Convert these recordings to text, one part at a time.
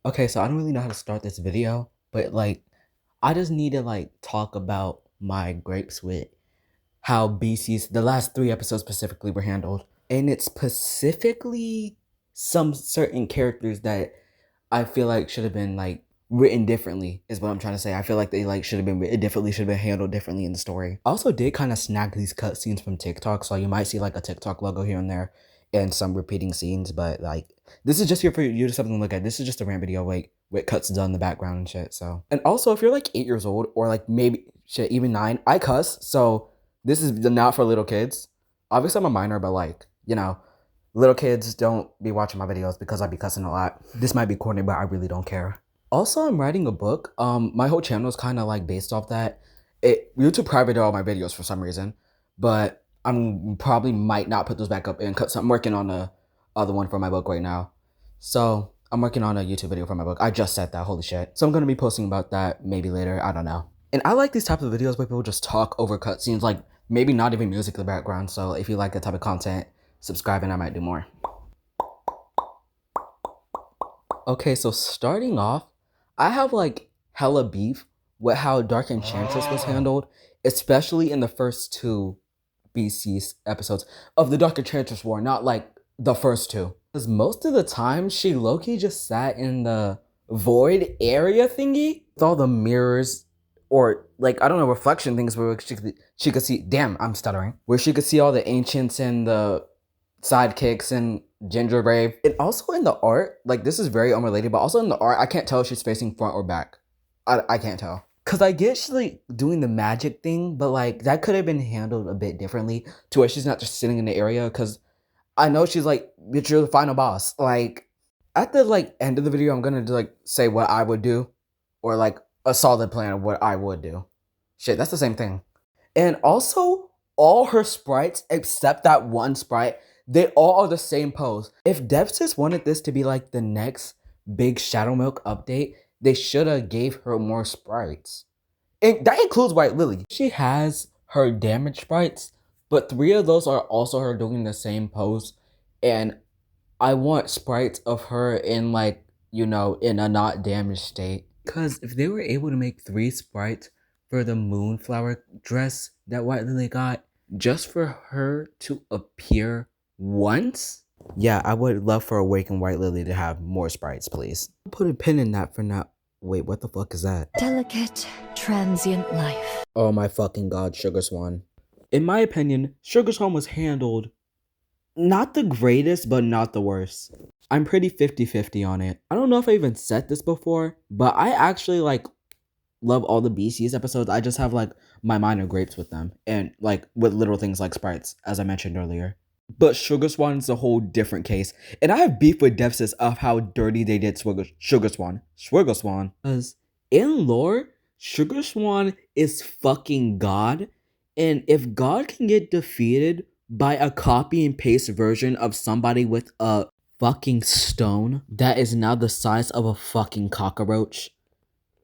Okay, so I don't really know how to start this video, but like, I just need to like talk about my grapes with how BC's the last 3 episodes specifically were handled. And it's specifically some certain characters that I feel like should have been like written differently is what I'm trying to say. I feel like they like should have been written differently, should have been handled differently in the story. I also did kind of snag these cutscenes from TikTok, so you might see like a TikTok logo here and there and some repeating scenes, but like this is just here for you to something to look at. This is just a rant video like with cuts done in the background and shit. So, and also if you're like 8 years old or like maybe shit even 9, I cuss, so this is not for little kids. Obviously I'm a minor, but like, you know, little kids don't be watching my videos because I be cussing a lot. This might be corny, but I really don't care. Also, I'm writing a book. My whole channel is kind of like based off that. YouTube private all my videos for some reason, but I'm probably might not put those back up and cut. So I'm working on a other one for my book right now. So I'm working on a YouTube video for my book. I just said that. Holy shit! So I'm gonna be posting about that maybe later. I don't know. And I like these types of videos where people just talk over cutscenes, like maybe not even music in the background. So if you like that type of content, subscribe and I might do more. Okay, so starting off, I have like hella beef with how Dark Enchantress was handled, especially in the first two BC episodes of the Dark Enchantress War, not like the first two. Because most of the time, she low-key just sat in the void area thingy with all the mirrors or like, I don't know, reflection things where she could see, damn, I'm stuttering, where she could see all the ancients and the sidekicks and Ginger Brave. And also in the art, like this is very unrelated, but also in the art, I can't tell if she's facing front or back. I can't tell. Cause I get she's like doing the magic thing, but like that could have been handled a bit differently to where she's not just sitting in the area. Cause I know she's like, bitch, you're the final boss. Like at the like end of the video, I'm gonna like say what I would do, or like a solid plan of what I would do. Shit, that's the same thing. And also, all her sprites except that one sprite, they all are the same pose. If Devsis wanted this to be like the next big Shadow Milk update, they should have gave her more sprites. And that includes White Lily. She has her damage sprites, but 3 of those are also her doing the same pose. And I want sprites of her in like, you know, in a not damaged state. Because if they were able to make 3 sprites for the Moonflower dress that White Lily got, just for her to appear once? Yeah, I would love for Awakened White Lily to have more sprites, please. Put a pin in that for now. Wait, what the fuck is that? Delicate, transient life. Oh my fucking god, Sugar Swan. In my opinion, Sugar Swan was handled not the greatest, but not the worst. I'm pretty 50-50 on it. I don't know if I even said this before, but I actually like love all the BC's episodes. I just have like my minor grapes with them and like with little things like sprites, as I mentioned earlier. But Sugar Swan is a whole different case. And I have beef with Devsis of how dirty they did Sugar Swan. Because in lore, Sugar Swan is fucking God. And if God can get defeated by a copy and paste version of somebody with a fucking stone that is now the size of a fucking cockroach,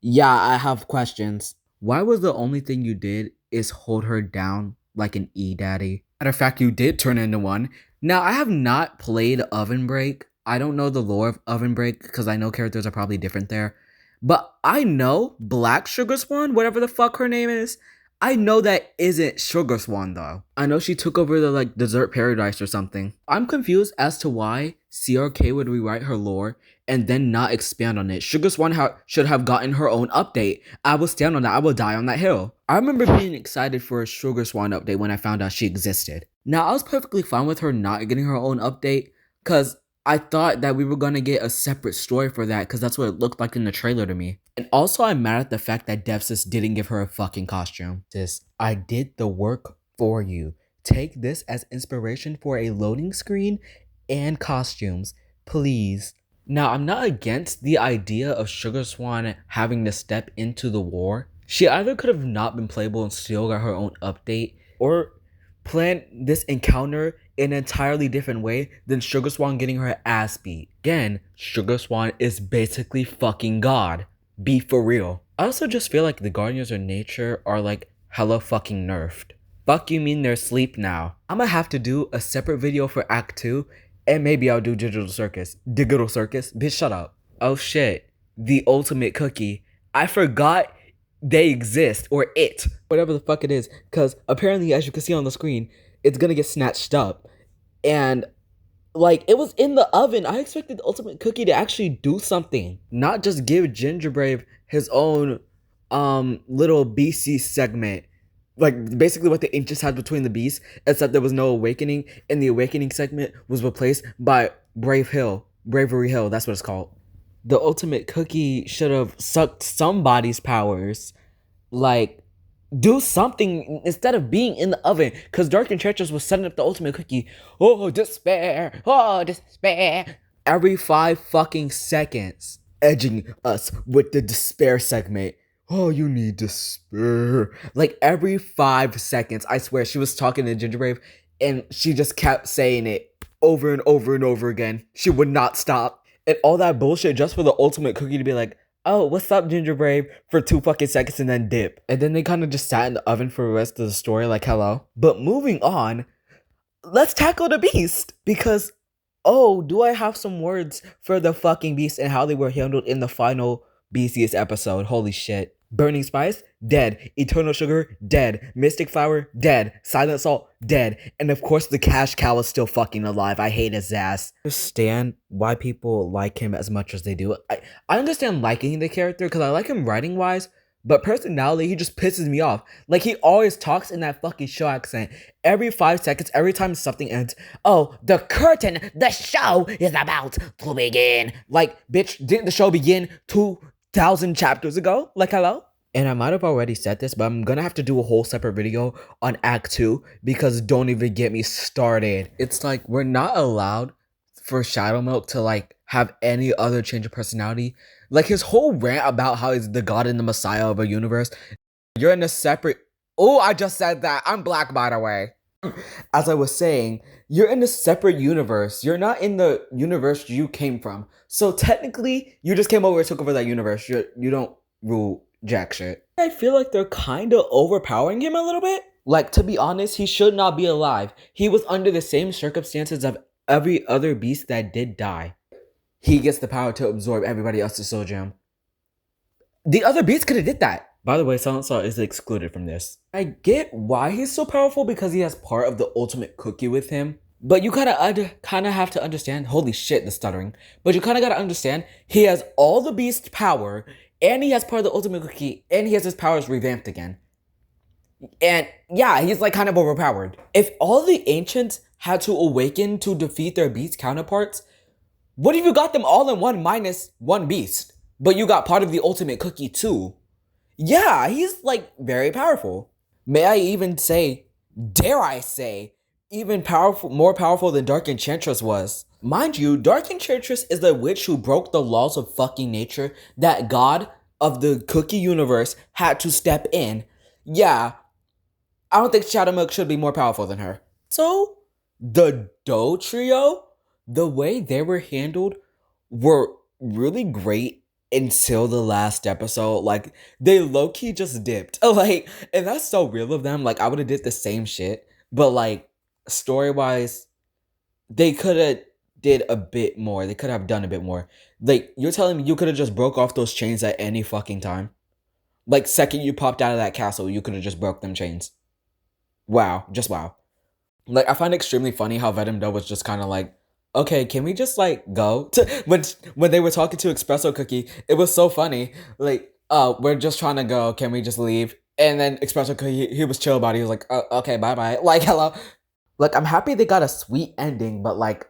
yeah, I have questions. Why was the only thing you did is hold her down like an E-daddy? Matter of fact, you did turn into one. Now, I have not played Oven Break. I don't know the lore of Oven Break because I know characters are probably different there. But I know Black Sugar Swan, whatever the fuck her name is, I know that isn't Sugar Swan though. I know she took over the like Desert Paradise or something. I'm confused as to why CRK would rewrite her lore and then not expand on it. Sugar Swan should have gotten her own update. I will stand on that. I will die on that hill. I remember being excited for a Sugar Swan update when I found out she existed. Now, I was perfectly fine with her not getting her own update because I thought that we were going to get a separate story for that because that's what it looked like in the trailer to me. And also, I'm mad at the fact that Devsis didn't give her a fucking costume. Sis, I did the work for you. Take this as inspiration for a loading screen and costumes, please. Now, I'm not against the idea of Sugar Swan having to step into the war. She either could have not been playable and still got her own update, or plan this encounter in an entirely different way than Sugar Swan getting her ass beat. Again, Sugar Swan is basically fucking God. Be for real. I also just feel like the Guardians of Nature are like hella fucking nerfed. Fuck you mean they're asleep now. I'ma have to do a separate video for Act 2 and maybe I'll do Digital Circus. Bitch, shut up. Oh shit, the ultimate cookie. I forgot they exist, or it, whatever the fuck it is, because apparently, as you can see on the screen, it's gonna get snatched up. And like, it was in the oven. I expected the ultimate cookie to actually do something, not just give Gingerbrave his own little BC segment. Like basically what the ancients had between the beasts, except there was no awakening, and the awakening segment was replaced by Bravery Hill, that's what it's called. The ultimate cookie should have sucked somebody's powers. Like, do something instead of being in the oven. Because Dark Enchantress was setting up the ultimate cookie. Oh, despair. Oh, despair. Every 5 fucking seconds, edging us with the despair segment. Oh, you need despair. Like, every 5 seconds, I swear, she was talking to Gingerbrave, and she just kept saying it over and over and over again. She would not stop. And all that bullshit just for the ultimate cookie to be like, oh, what's up, Gingerbrave, for 2 fucking seconds and then dip. And then they kind of just sat in the oven for the rest of the story, like, hello. But moving on, let's tackle the beast. Because, oh, do I have some words for the fucking beast and how they were handled in the final BCS episode. Holy shit. Burning Spice, dead. Eternal Sugar, dead. Mystic Flower, dead. Silent Salt, dead. And of course, the Cash Cow is still fucking alive. I hate his ass. I understand why people like him as much as they do. I understand liking the character because I like him writing wise, but personality, he just pisses me off. Like, he always talks in that fucking show accent. Every 5 seconds, every time something ends, oh, the curtain, the show is about to begin. Like, bitch, didn't the show begin 2,000 chapters ago? Like, hello? And I might have already said this, but I'm gonna have to do a whole separate video on Act 2 because don't even get me started. It's like, we're not allowed for Shadow Milk to, like, have any other change of personality. Like, his whole rant about how he's the god and the messiah of a universe. You're in a separate... Oh, I just said that. I'm black, by the way. As I was saying, you're in a separate universe. You're not in the universe you came from. So technically, you just came over and took over that universe. You don't rule jack shit. I feel like they're kind of overpowering him a little bit. Like, to be honest, he should not be alive. He was under the same circumstances of every other beast that did die. He gets the power to absorb everybody else's soul gem. The other beasts could have did that. By the way, Silent Salt is excluded from this. I get why he's so powerful because he has part of the ultimate cookie with him. But you kind of have to understand, holy shit, the stuttering. But you kind of got to understand, he has all the beast power, and he has part of the ultimate cookie, and he has his powers revamped again. And yeah, he's like kind of overpowered. If all the ancients had to awaken to defeat their beast counterparts, what if you got them all in one minus one beast? But you got part of the ultimate cookie too. Yeah, he's like very powerful. May I even say, dare I say, even powerful, more powerful than Dark Enchantress was. Mind you, Dark Enchantress is the witch who broke the laws of fucking nature that God of the cookie universe had to step in. Yeah, I don't think Shadow Milk should be more powerful than her. So, the Doe Trio, the way they were handled were really great until the last episode. Like, they low-key just dipped. Like, and that's so real of them. Like, I would have did the same shit. But, like, story-wise, they could have did a bit more. They could have done a bit more. Like, you're telling me you could have just broke off those chains at any fucking time? Like, second you popped out of that castle, you could have just broke them chains. Wow. Just wow. Like, I find it extremely funny how Venom Doe was just kind of like, okay, can we just, like, go? When they were talking to Espresso Cookie, it was so funny. Like, we're just trying to go. Can we just leave? And then Espresso Cookie, he was chill about it. He was like, okay, bye-bye. Like, hello. Like, I'm happy they got a sweet ending, but, like,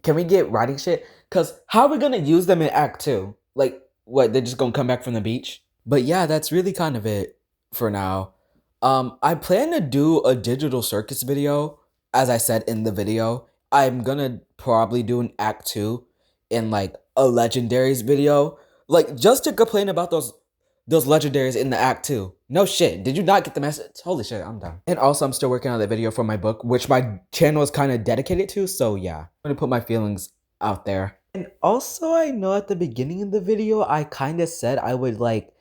can we get writing shit? Because how are we going to use them in Act 2? Like, what, they're just going to come back from the beach? But yeah, that's really kind of it for now. I plan to do a digital circus video, as I said in the video. I'm gonna probably do an Act 2 in, like, a Legendaries video. Like, just to complain about those Legendaries in the Act 2. No shit, did you not get the message? Holy shit, I'm done. And also, I'm still working on that video for my book, which my channel is kind of dedicated to, so yeah. I'm gonna put my feelings out there. And also, I know at the beginning of the video, I kind of said I would, like,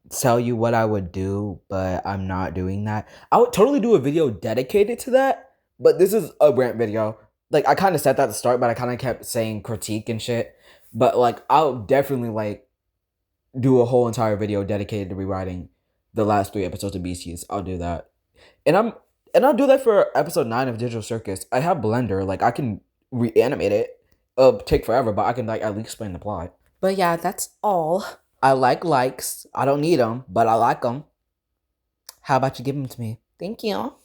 tell you what I would do, but I'm not doing that. I would totally do a video dedicated to that, but this is a rant video. Like, I kind of said that at the start, but I kind of kept saying critique and shit. But like, I'll definitely like do a whole entire video dedicated to rewriting the last 3 episodes of Beasties. I'll do that, and I'll do that for episode 9 of Digital Circus. I have Blender, like I can reanimate it. It'll take forever, but I can like at least explain the plot. But yeah, that's all. I like likes. I don't need them, but I like them. How about you give them to me? Thank you.